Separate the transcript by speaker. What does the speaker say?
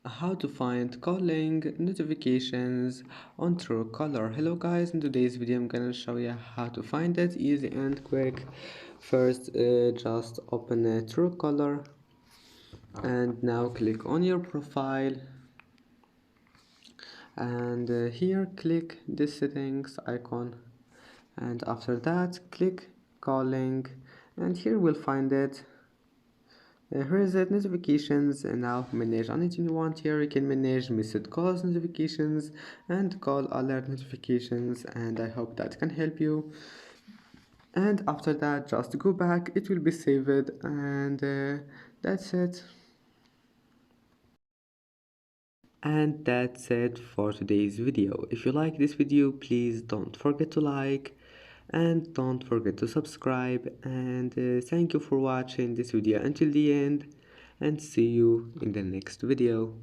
Speaker 1: How to find calling notifications on Truecaller. Hello guys, in today's video I'm gonna show you how to find it easy and quick. First, just open a Truecaller and now click on your profile, and here click the settings icon, and after that click calling, and here we'll find it. Here is it, notifications, and now manage anything you want. Here you can manage missed calls notifications and call alert notifications, and I hope that can help you. And after that just go back, it will be saved, and that's it. And that's it for today's video. If you like this video, please don't forget to like and don't forget to subscribe, and thank you for watching this video until the end, and see you in the next video.